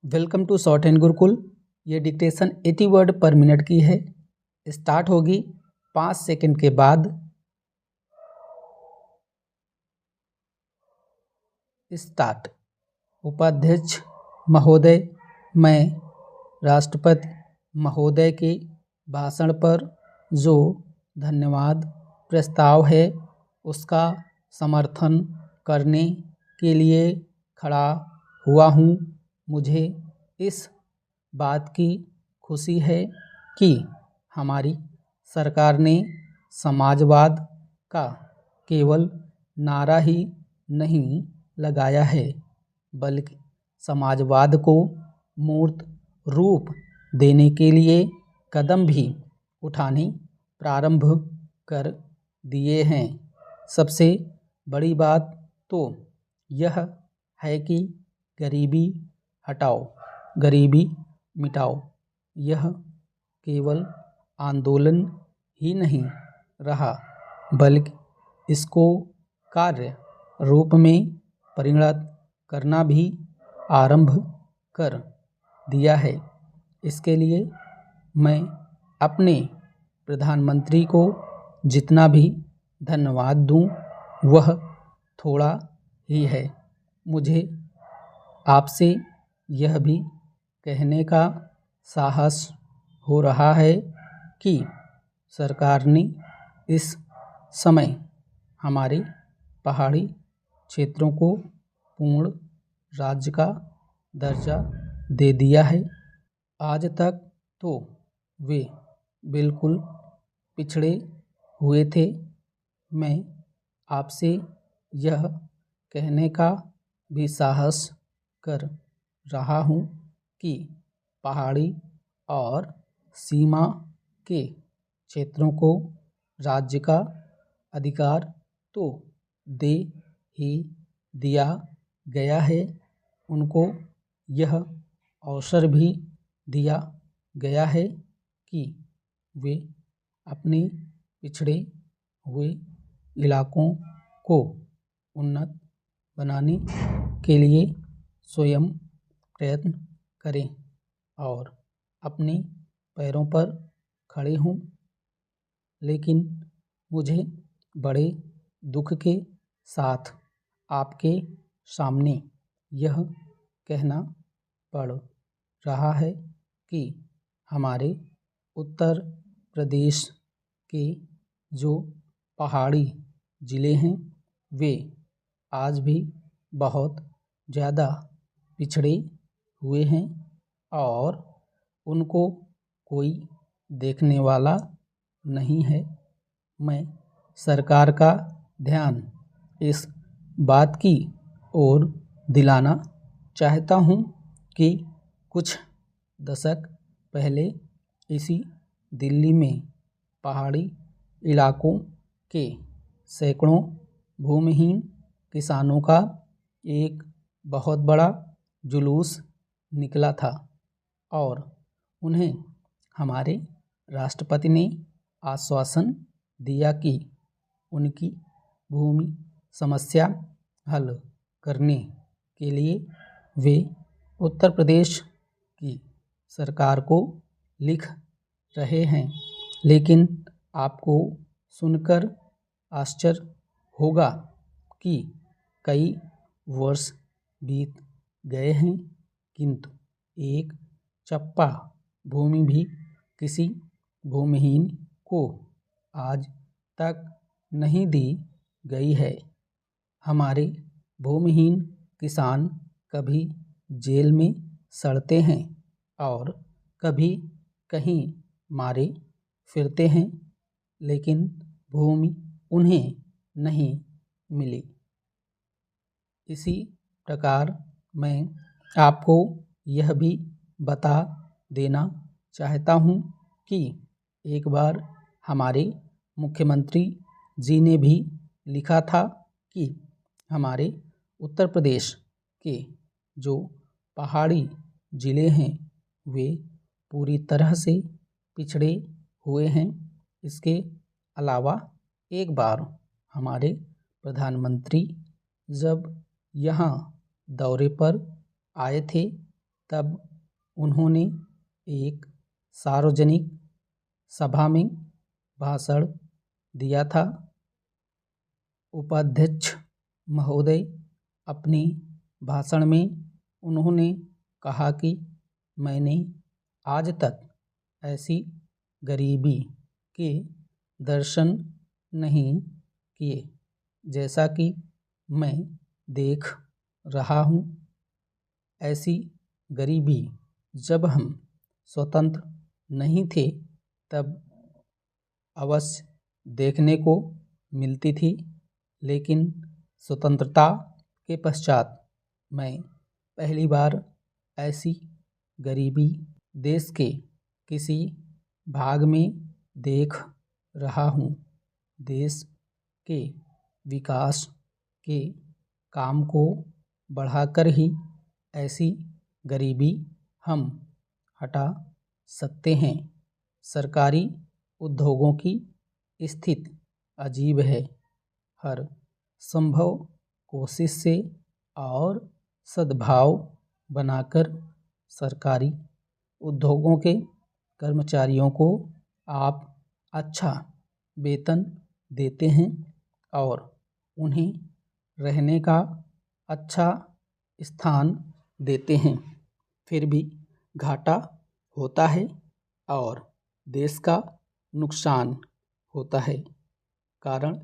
Welcome to shorthand Gurukul. ये dictation 80 word पर minute की है। स्टार्ट होगी 5 सेकंड के बाद। स्टार्ट। उपाध्यक्ष महोदय, मैं राष्ट्रपति महोदय के भाषण पर जो धन्यवाद प्रस्ताव है उसका समर्थन करने के लिए खड़ा हुआ हूँ। मुझे इस बात की खुशी है कि हमारी सरकार ने समाजवाद का केवल नारा ही नहीं लगाया है, बल्कि समाजवाद को मूर्त रूप देने के लिए कदम भी उठाने प्रारंभ कर दिए हैं। सबसे बड़ी बात तो यह है कि गरीबी हटाओ, गरीबी मिटाओ यह केवल आंदोलन ही नहीं रहा, बल्कि इसको कार्य रूप में परिणत करना भी आरंभ कर दिया है। इसके लिए मैं अपने प्रधानमंत्री को जितना भी धन्यवाद दूं वह थोड़ा ही है। मुझे आपसे यह भी कहने का साहस हो रहा है कि सरकार ने इस समय हमारे पहाड़ी क्षेत्रों को पूर्ण राज्य का दर्जा दे दिया है। आज तक तो वे बिल्कुल पिछड़े हुए थे। मैं आपसे यह कहने का भी साहस कर रहा हूँ कि पहाड़ी और सीमा के क्षेत्रों को राज्य का अधिकार तो दे ही दिया गया है, उनको यह अवसर भी दिया गया है कि वे अपने पिछड़े हुए इलाकों को उन्नत बनाने के लिए स्वयं प्रयत्न करें और अपने पैरों पर खड़े हों। लेकिन मुझे बड़े दुख के साथ आपके सामने यह कहना पड़ रहा है कि हमारे उत्तर प्रदेश के जो पहाड़ी ज़िले हैं वे आज भी बहुत ज़्यादा पिछड़े हुए हैं और उनको कोई देखने वाला नहीं है। मैं सरकार का ध्यान इस बात की ओर दिलाना चाहता हूँ कि कुछ दशक पहले इसी दिल्ली में पहाड़ी इलाकों के सैकड़ों भूमिहीन किसानों का एक बहुत बड़ा जुलूस निकला था और उन्हें हमारे राष्ट्रपति ने आश्वासन दिया कि उनकी भूमि समस्या हल करने के लिए वे उत्तर प्रदेश की सरकार को लिख रहे हैं। लेकिन आपको सुनकर आश्चर्य होगा कि कई वर्ष बीत गए हैं, किंतु एक चप्पा भूमि भी किसी भूमिहीन को आज तक नहीं दी गई है। हमारे भूमिहीन किसान कभी जेल में सड़ते हैं और कभी कहीं मारे फिरते हैं, लेकिन भूमि उन्हें नहीं मिली। इसी प्रकार मैं आपको यह भी बता देना चाहता हूँ कि एक बार हमारे मुख्यमंत्री जी ने भी लिखा था कि हमारे उत्तर प्रदेश के जो पहाड़ी ज़िले हैं वे पूरी तरह से पिछड़े हुए हैं। इसके अलावा एक बार हमारे प्रधानमंत्री जब यहाँ दौरे पर आए थे तब उन्होंने एक सार्वजनिक सभा में भाषण दिया था। उपाध्यक्ष महोदय, अपने भाषण में उन्होंने कहा कि मैंने आज तक ऐसी गरीबी के दर्शन नहीं किए जैसा कि मैं देख रहा हूँ। ऐसी गरीबी जब हम स्वतंत्र नहीं थे तब अवश्य देखने को मिलती थी, लेकिन स्वतंत्रता के पश्चात मैं पहली बार ऐसी गरीबी देश के किसी भाग में देख रहा हूँ। देश के विकास के काम को बढ़ाकर ही ऐसी गरीबी हम हटा सकते हैं। सरकारी उद्योगों की स्थिति अजीब है। हर संभव कोशिश से और सद्भाव बनाकर सरकारी उद्योगों के कर्मचारियों को आप अच्छा वेतन देते हैं और उन्हें रहने का अच्छा स्थान देते हैं, फिर भी घाटा होता है और देश का नुकसान होता है। कारण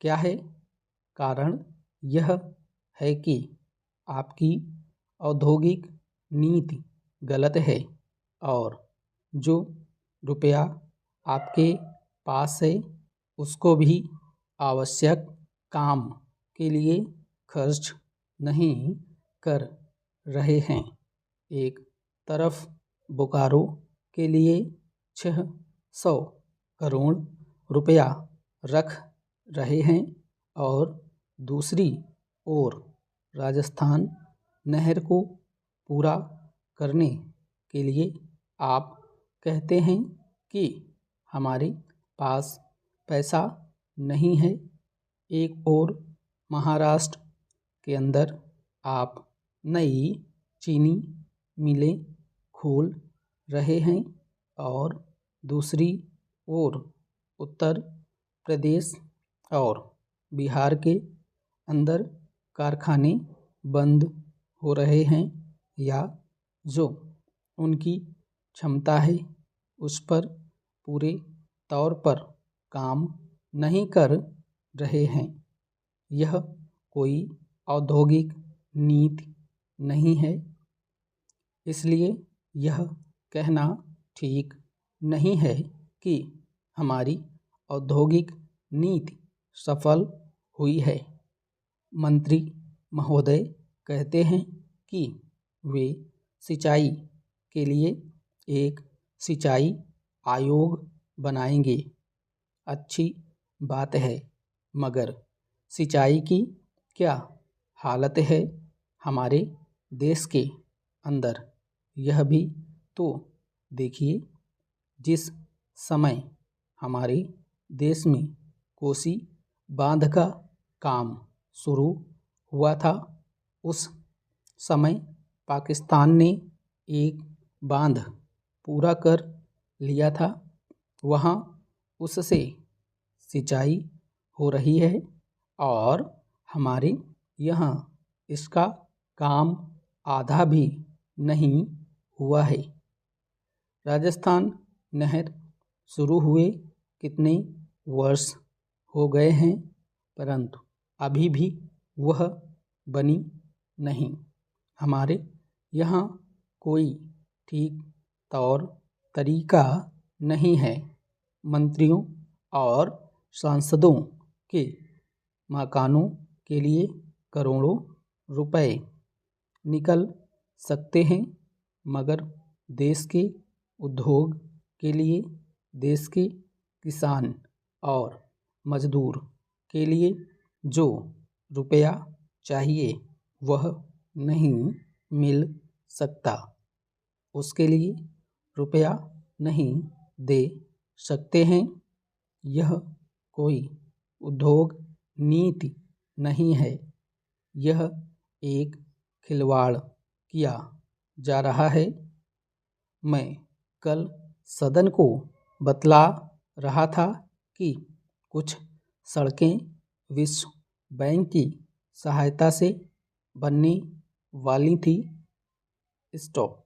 क्या है? कारण यह है कि आपकी औद्योगिक नीति गलत है और जो रुपया आपके पास है उसको भी आवश्यक काम के लिए खर्च नहीं कर रहे हैं। एक तरफ बोकारो के लिए 600 करोड़ रुपया रख रहे हैं और दूसरी ओर राजस्थान नहर को पूरा करने के लिए आप कहते हैं कि हमारे पास पैसा नहीं है। एक और महाराष्ट्र के अंदर आप नई चीनी मिलें खोल रहे हैं और दूसरी ओर उत्तर प्रदेश और बिहार के अंदर कारखाने बंद हो रहे हैं या जो उनकी क्षमता है उस पर पूरे तौर पर काम नहीं कर रहे हैं। यह कोई औद्योगिक नीति नहीं है, इसलिए यह कहना ठीक नहीं है कि हमारी औद्योगिक नीति सफल हुई है। मंत्री महोदय कहते हैं कि वे सिंचाई के लिए एक सिंचाई आयोग बनाएंगे। अच्छी बात है, मगर सिंचाई की क्या हालत है हमारे देश के अंदर, यह भी तो देखिए। जिस समय हमारे देश में कोसी बांध का काम शुरू हुआ था उस समय पाकिस्तान ने एक बांध पूरा कर लिया था। वहाँ उससे सिंचाई हो रही है और हमारे यहाँ इसका काम आधा भी नहीं हुआ है। राजस्थान नहर शुरू हुए कितने वर्ष हो गए हैं, परंतु अभी भी वह बनी नहीं। हमारे यहाँ कोई ठीक तौर तरीका नहीं है। मंत्रियों और सांसदों के मकानों के लिए करोड़ों रुपए निकल सकते हैं, मगर देश के उद्योग के लिए, देश के किसान और मजदूर के लिए जो रुपया चाहिए वह नहीं मिल सकता। उसके लिए रुपया नहीं दे सकते हैं। यह कोई उद्योग नीति नहीं है, यह एक खिलवाड़ किया जा रहा है। मैं कल सदन को बतला रहा था कि कुछ सड़कें विश्व बैंक की सहायता से बनने वाली थी। स्टॉप।